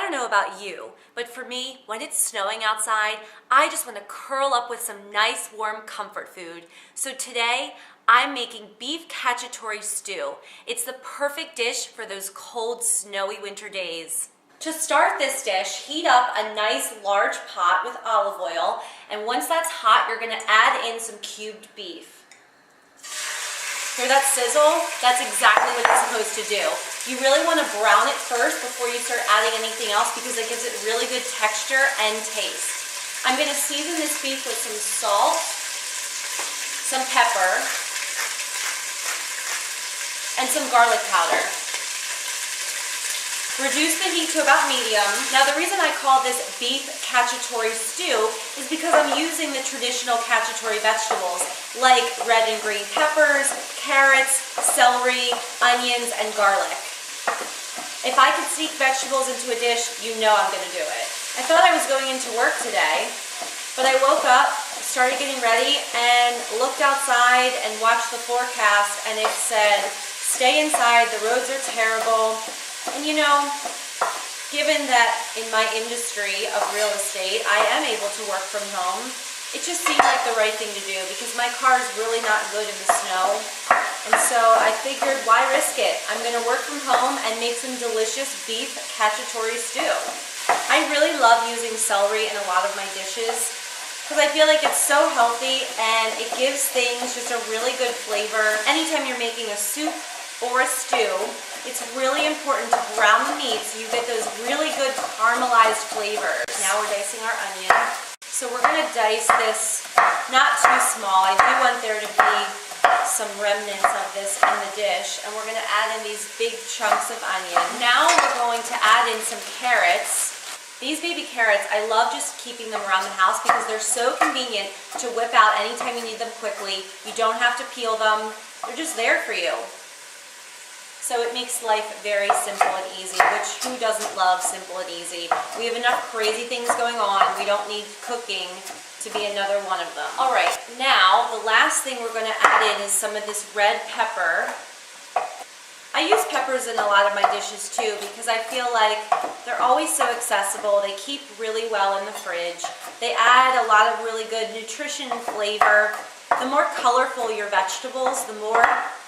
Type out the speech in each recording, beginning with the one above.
don't know about you, but for me, when it's snowing outside, I just want to curl up with some nice warm comfort food. So today, I'm making beef cacciatore stew. It's the perfect dish for those cold, snowy winter days. To start this dish, heat up a nice large pot with olive oil, and once that's hot, you're gonna add in some cubed beef. Hear that sizzle? That's exactly what it's supposed to do. You really wanna brown it first before you start adding anything else because it gives it really good texture and taste. I'm gonna season this beef with some salt, some pepper, and some garlic powder. Reduce the heat to about medium. Now the reason I call this beef cacciatore stew is because I'm using the traditional cacciatore vegetables like red and green peppers, carrots, celery, onions, and garlic. If I could sneak vegetables into a dish, you know I'm gonna do it. I thought I was going into work today, but I woke up, started getting ready, and looked outside and watched the forecast, and it said, stay inside, the roads are terrible. And you know, given that in my industry of real estate, I am able to work from home, it just seemed like the right thing to do because my car is really not good in the snow. And so I figured, why risk it? I'm gonna work from home and make some delicious beef cacciatore stew. I really love using celery in a lot of my dishes because I feel like it's so healthy and it gives things just a really good flavor. Anytime you're making a soup or a stew, it's really important to brown the meat so you get those really good caramelized flavors. Now we're dicing our onion. So we're gonna dice this not too small. I do want there to be some remnants of this in the dish, and we're gonna add in these big chunks of onion. Now we're going to add in some carrots. These baby carrots, I love just keeping them around the house because they're so convenient to whip out anytime you need them quickly. You don't have to peel them. They're just there for you. So it makes life very simple and easy, which who doesn't love simple and easy? We have enough crazy things going on. We don't need cooking to be another one of them. All right, now the last thing we're gonna add in is some of this red pepper. I use peppers in a lot of my dishes too because I feel like they're always so accessible. They keep really well in the fridge. They add a lot of really good nutrition and flavor. The more colorful your vegetables, the more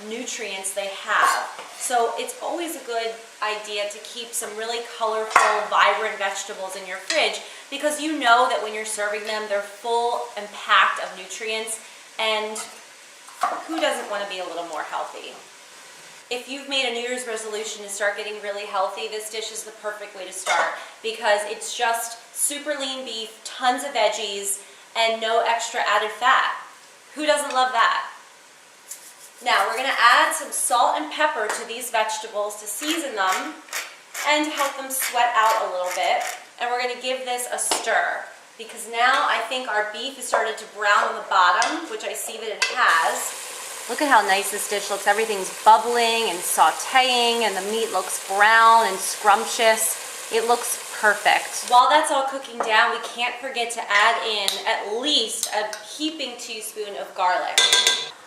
nutrients they have. So it's always a good idea to keep some really colorful, vibrant vegetables in your fridge because you know that when you're serving them, they're full and packed of nutrients, and who doesn't want to be a little more healthy? If you've made a New Year's resolution to start getting really healthy, this dish is the perfect way to start because it's just super lean beef, tons of veggies, and no extra added fat. Who doesn't love that? Now we're gonna add some salt and pepper to these vegetables to season them and to help them sweat out a little bit. And we're gonna give this a stir because now I think our beef has started to brown on the bottom, which I see that it has. Look at how nice this dish looks. Everything's bubbling and sauteing and the meat looks brown and scrumptious. It looks perfect. While that's all cooking down, we can't forget to add in at least a heaping teaspoon of garlic.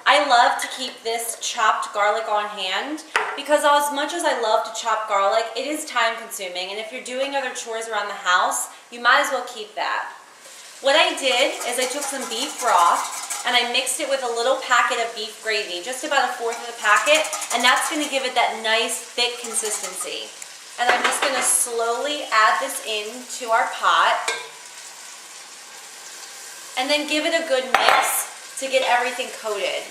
I love to keep this chopped garlic on hand because as much as I love to chop garlic, it is time consuming, and if you're doing other chores around the house, you might as well keep that. What I did is I took some beef broth and I mixed it with a little packet of beef gravy, just about 1/4 of the packet, and that's gonna give it that nice thick consistency. And I'm just gonna slowly add this into our pot and then give it a good mix to get everything coated.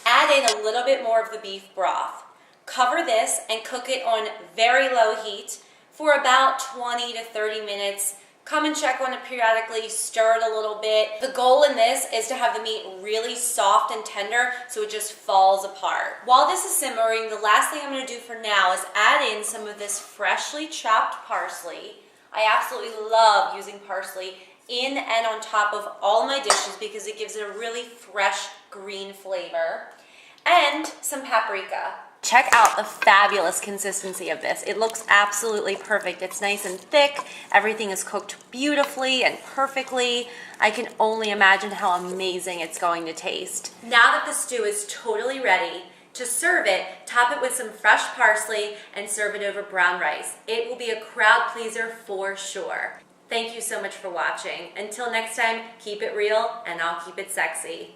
Add in a little bit more of the beef broth. Cover this and cook it on very low heat for about 20 to 30 minutes. Come and check on it periodically, stir it a little bit. The goal in this is to have the meat really soft and tender so it just falls apart. While this is simmering, the last thing I'm gonna do for now is add in some of this freshly chopped parsley. I absolutely love using parsley in and on top of all my dishes because it gives it a really fresh green flavor. And some paprika. Check out the fabulous consistency of this. It looks absolutely perfect. It's nice and thick. Everything is cooked beautifully and perfectly. I can only imagine how amazing it's going to taste. Now that the stew is totally ready, To serve it, top it with some fresh parsley and serve it over brown rice. It will be a crowd pleaser for sure. Thank you so much for watching. Until next time, keep it real and I'll keep it sexy.